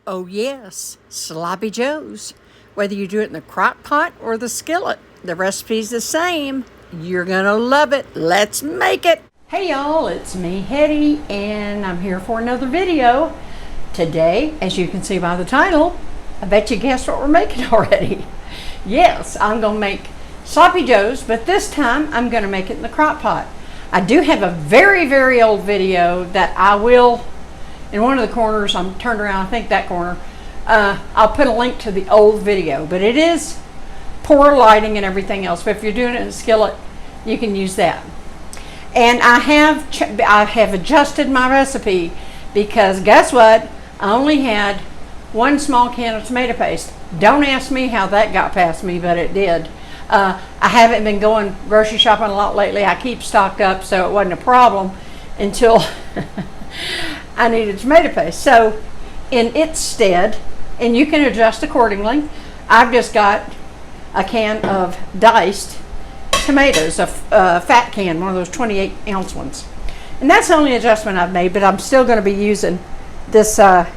Oh yes, sloppy joes. Whether you do it in the crock pot or the skillet, the recipe's the same. You're gonna love it. Let's make it. Hey y'all, it's me, Hetty, and I'm here for another video. Today, as you can see by the title, I bet you guessed what we're making already. Yes, I'm gonna make sloppy joes, but this time I'm gonna make it in the crock pot. I do have a very, very old video that I will, in one of the corners, I'm turned around, I think that corner, I'll put a link to the old video, but it is poor lighting and everything else, but if you're doing it in a skillet, you can use that. And I have adjusted my recipe because guess what? I only had one small can of tomato paste. Don't ask me how that got past me, but it did. I haven't been going grocery shopping a lot lately. I keep stocked up, so it wasn't a problem until I needed tomato paste. So in its stead, and you can adjust accordingly, I've just got a can of diced tomatoes, a fat can, one of those 28-ounce ones. And that's the only adjustment I've made, but I'm still going to be using this, I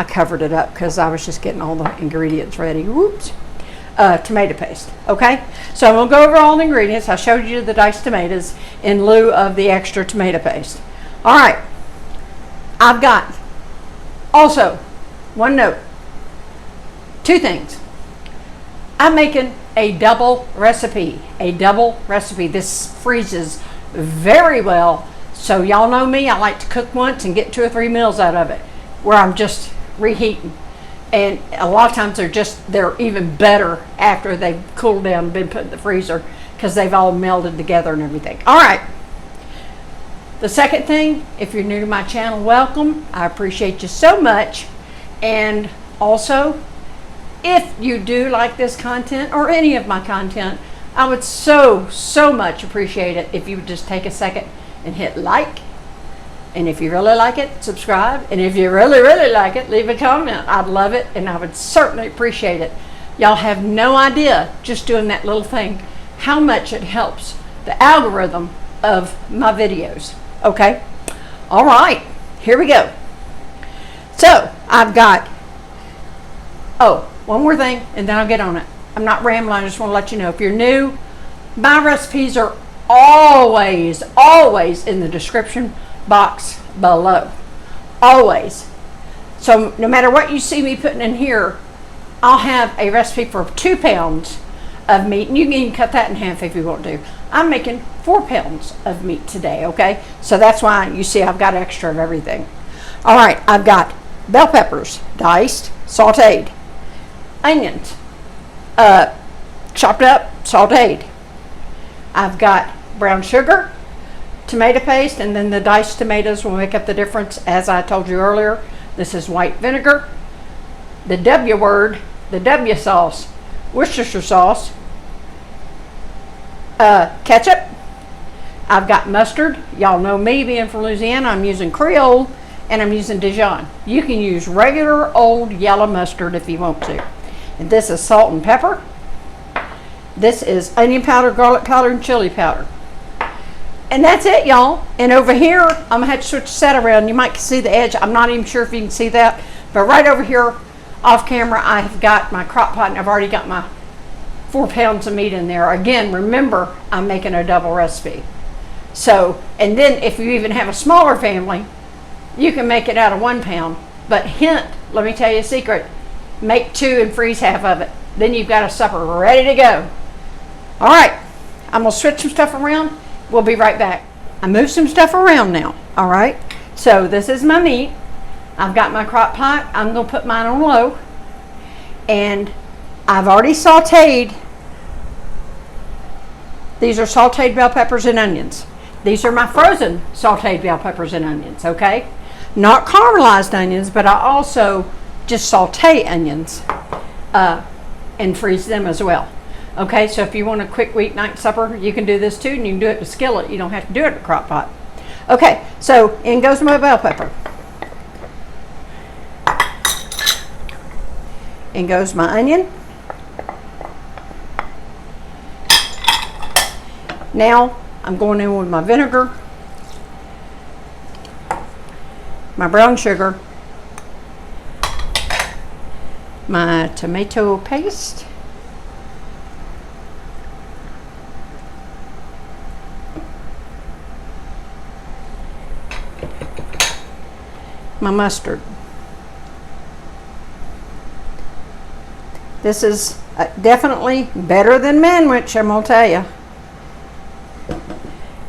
covered it up because I was just getting all the ingredients ready. Whoops. Tomato paste, okay? So I'm going to go over all the ingredients. I showed you the diced tomatoes in lieu of the extra tomato paste. All right. I've got also one note, two things. I'm making a double recipe, This freezes very well. So y'all know me, I like to cook once and get 2 or 3 meals out of it where I'm just reheating. And a lot of times they're even better after they've cooled down and been put in the freezer because they've all melded together and everything. All right. The second thing, if you're new to my channel, welcome. I appreciate you so much. And also, if you do like this content or any of my content, I would so much appreciate it if you would just take a second and hit like. And if you really like it, subscribe. And if you really like it, leave a comment. I'd love it, and I would certainly appreciate it. Y'all have no idea, just doing that little thing, how much it helps the algorithm of my videos. Okay? All right, here we go. So, I've got, one more thing, and then I'll get on it. I'm not rambling, I just want to let you know, if you're new, my recipes are always in the description box below. Always. So no matter what you see me putting in here, I'll have a recipe for 2 pounds of meat, and you can even cut that in half if you want to. I'm making 4 pounds of meat today, okay? So that's why you see I've got extra of everything. All right, I've got bell peppers, diced, sauteed, onions, chopped up, sauteed. I've got brown sugar, tomato paste, and then the diced tomatoes will make up the difference. As I told you earlier, this is white vinegar, the W word, the W sauce, Worcestershire sauce, ketchup. I've got mustard. Y'all know me, being from Louisiana, I'm using Creole, and I'm using Dijon. You can use regular old yellow mustard if you want to. And this is salt and pepper. This is onion powder, garlic powder, and chili powder. And that's it, y'all. And over here, I'm going to have to switch the set around. You might see the edge. I'm not even sure if you can see that. But right over here, off camera, I have got my crock pot, and I've already got my 4 pounds of meat in there. Again, remember, I'm making a double recipe. So, and then if you even have a smaller family, you can make it out of 1 pound. But hint, let me tell you a secret. Make 2 and freeze half of it. Then you've got a supper ready to go. All right, I'm going to switch some stuff around. We'll be right back. I moved some stuff around now, all right? So this is my meat. I've got my crock pot. I'm going to put mine on low. And I've already sauteed. These are sauteed bell peppers and onions. These are my frozen sauteed bell peppers and onions, okay? Not caramelized onions, but I also just saute onions and freeze them as well. Okay, so if you want a quick weeknight supper, you can do this too, and you can do it in a skillet. You don't have to do it in a crock pot. Okay, so in goes my bell pepper. In goes my onion. Now I'm going in with my vinegar, my brown sugar, my tomato paste. My mustard. This is definitely better than Manwich, I'm gonna tell you.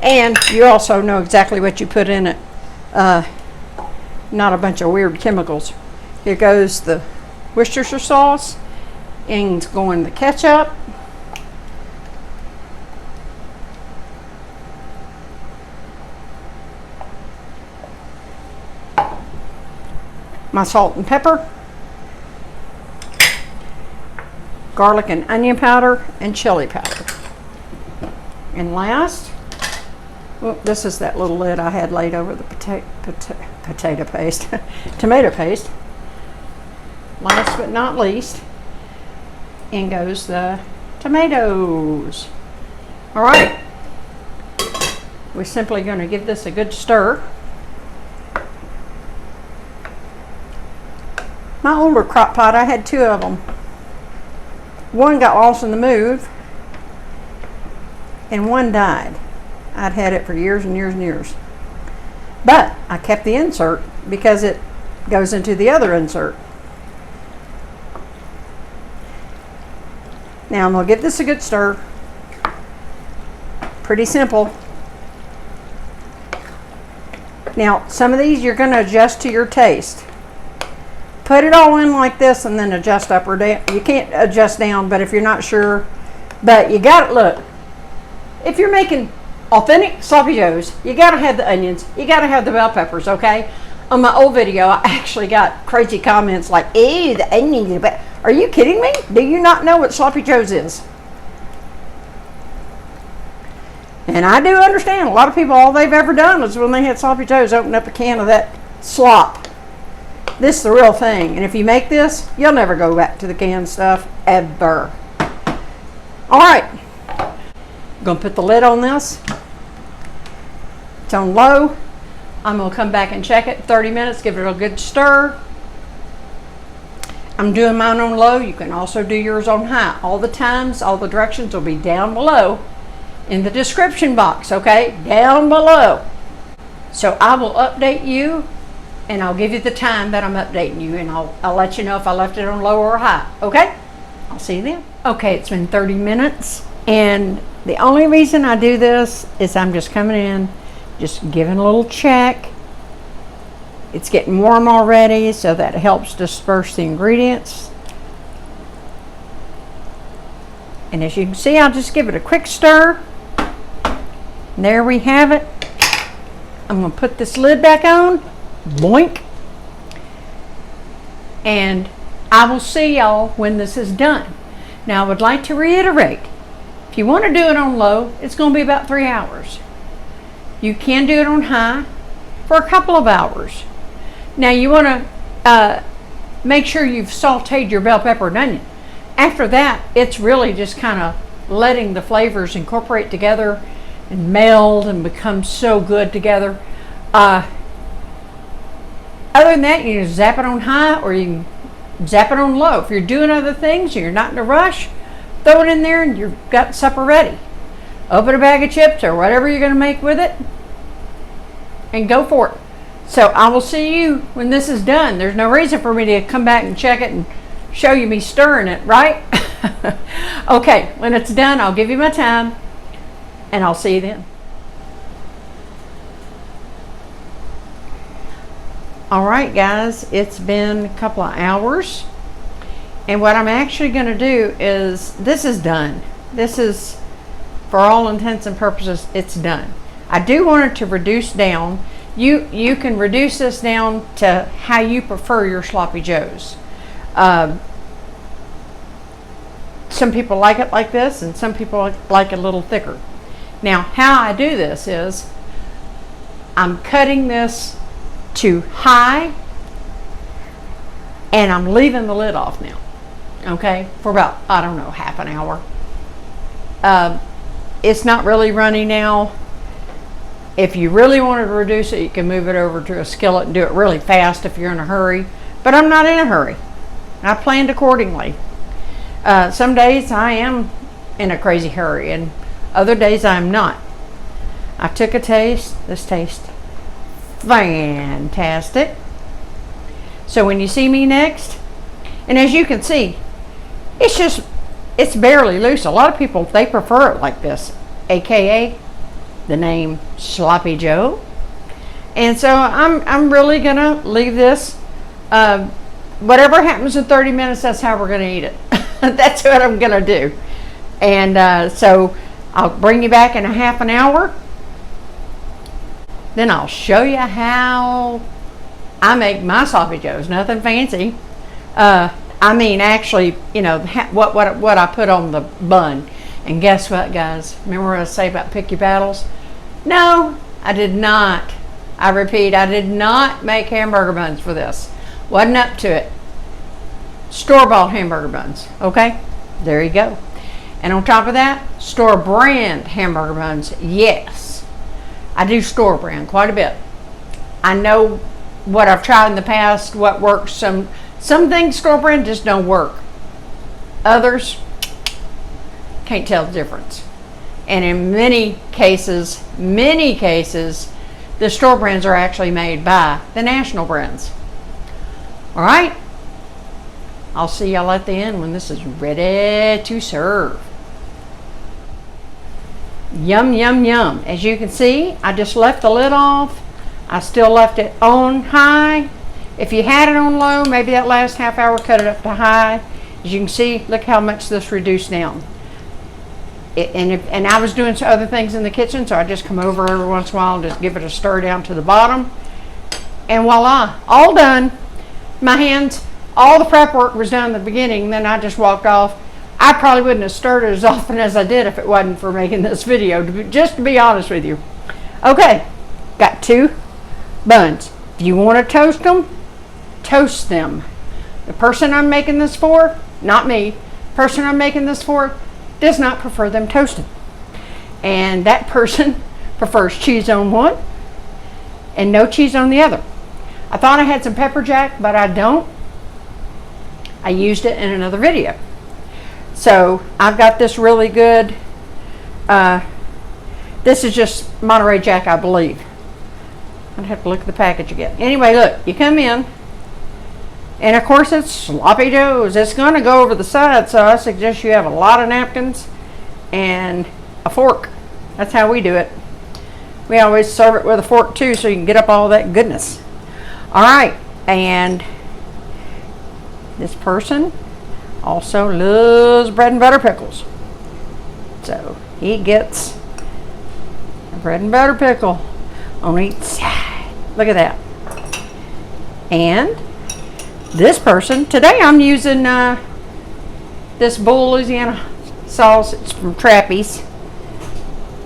And you also know exactly what you put in it. Not a bunch of weird chemicals. Here goes the Worcestershire sauce, and it's going the ketchup. My salt and pepper, garlic and onion powder, and chili powder. And last, this is that little lid I had laid over the potato paste, tomato paste. Last but not least, in goes the tomatoes. All right, we're simply going to give this a good stir. My older crock pot, I had 2 of them. One got lost in the move, and one died. I'd had it for years and years and years. But I kept the insert because it goes into the other insert. Now I'm going to give this a good stir. Pretty simple. Now some of these you're going to adjust to your taste. Put it all in like this and then adjust up or down. You can't adjust down, but if you're not sure, but you got to look. If you're making authentic sloppy joes, you got to have the onions. You got to have the bell peppers, okay? On my old video, I actually got crazy comments like, "Ew, the onions." Are you kidding me? Do you not know what sloppy joes is? And I do understand a lot of people, all they've ever done is when they had sloppy joes, open up a can of that slop. This is the real thing, and if you make this, you'll never go back to the canned stuff, ever. All right, I'm gonna put the lid on this. It's on low. I'm gonna come back and check it 30 minutes, give it a good stir. I'm doing mine on low. You can also do yours on high. All the times, all the directions will be down below in the description box, okay? Down below. So I will update you, and I'll give you the time that I'm updating you, and I'll let you know if I left it on low or high, okay? I'll see you then. Okay, it's been 30 minutes, and the only reason I do this is I'm just coming in, just giving a little check. It's getting warm already, so that helps disperse the ingredients. And as you can see, I'll just give it a quick stir. And there we have it. I'm going to put this lid back on. Boink. And I will see y'all when this is done. Now I would like to reiterate, if you want to do it on low, it's going to be about 3 hours. You can do it on high for a couple of hours. Now you want to make sure you've sauteed your bell pepper and onion. After that, it's really just kind of letting the flavors incorporate together and meld and become so good together. Other than that, you can zap it on high or you can zap it on low. If you're doing other things and you're not in a rush, throw it in there and you've got supper ready. Open a bag of chips or whatever you're going to make with it and go for it. So I will see you when this is done. There's no reason for me to come back and check it and show you me stirring it, right? Okay, when it's done, I'll give you my time and I'll see you then. All right, guys, it's been a couple of hours. And what I'm actually going to do is, this is done. This is, for all intents and purposes, it's done. I do want it to reduce down. You can reduce this down to how you prefer your sloppy joes. Some people like it like this, and some people like it a little thicker. Now, how I do this is, I'm cutting this to high, and I'm leaving the lid off now, okay, for about, I don't know, half an hour. It's not really runny now. If you really wanted to reduce it, you can move it over to a skillet and do it really fast if you're in a hurry, but I'm not in a hurry. I planned accordingly. Some days I am in a crazy hurry, and other days I'm not. I took a taste. This tastes fantastic. So when you see me next, and as you can see, it's barely loose. A lot of people, they prefer it like this, aka the name Sloppy Joe. And so I'm really gonna leave this. Whatever happens in 30 minutes, that's how we're gonna eat it. That's what I'm gonna do. And so I'll bring you back in a half an hour. Then I'll show you how I make my sloppy joes. Nothing fancy. I mean, actually, you know, what I put on the bun. And guess what, guys? Remember what I say about pick your battles? No, I did not. I repeat, I did not make hamburger buns for this. Wasn't up to it. Store-bought hamburger buns. Okay, there you go. And on top of that, store brand hamburger buns. Yes, I do store brand quite a bit. I know what I've tried in the past, what works. Some things store brand just don't work. Others, can't tell the difference. And in many cases, the store brands are actually made by the national brands. All right, I'll see y'all at the end when this is ready to serve. Yum, yum, yum. As you can see, I just left the lid off. I still left it on high. If you had it on low, maybe that last half hour, cut it up to high. As you can see, look how much this reduced down. And I was doing some other things in the kitchen, so I just come over every once in a while and just give it a stir down to the bottom. And voila, all done. My hands, all the prep work was done in the beginning, then I just walked off. I probably wouldn't have stirred it as often as I did if it wasn't for making this video, just to be honest with you. Okay, got 2 buns. If you want to toast them, toast them. The person I'm making this for, not me, the person I'm making this for does not prefer them toasted. And that person prefers cheese on one and no cheese on the other. I thought I had some pepper jack, but I don't. I used it in another video. So I've got this really good, this is just Monterey Jack, I believe. I'd have to look at the package again. Anyway, look, you come in, and of course it's sloppy joes. It's going to go over the side, so I suggest you have a lot of napkins and a fork. That's how we do it. We always serve it with a fork too, so you can get up all that goodness. All right, and this person also loves bread and butter pickles. So he gets a bread and butter pickle on each side. Look at that. And this person, today I'm using this Bull Louisiana sauce. It's from Trappy's.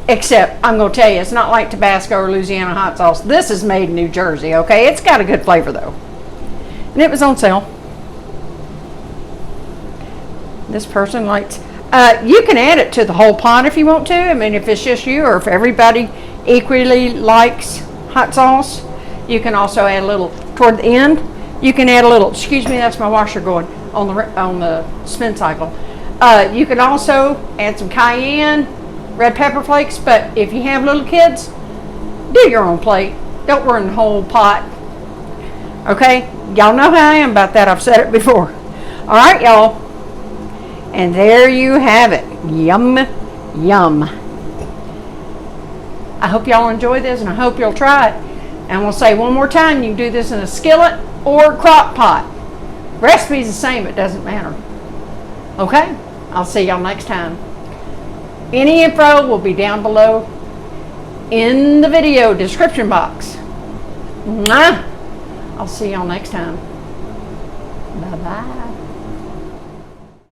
Except, I'm going to tell you, it's not like Tabasco or Louisiana hot sauce. This is made in New Jersey, okay? It's got a good flavor, though. And it was on sale. This person likes, you can add it to the whole pot if you want to. I mean, if it's just you or if everybody equally likes hot sauce, you can also add a little toward the end. You can add a little, excuse me, that's my washer going on the spin cycle. You can also add some cayenne, red pepper flakes, but if you have little kids, do your own plate. Don't burn the whole pot. Okay? Y'all know how I am about that. I've said it before. All right, y'all. And there you have it. Yum, yum. I hope y'all enjoy this, and I hope you'll try it. And we'll say one more time, you can do this in a skillet or crock pot. Recipe's the same, it doesn't matter. Okay? I'll see y'all next time. Any info will be down below in the video description box. Mwah! I'll see y'all next time. Bye-bye.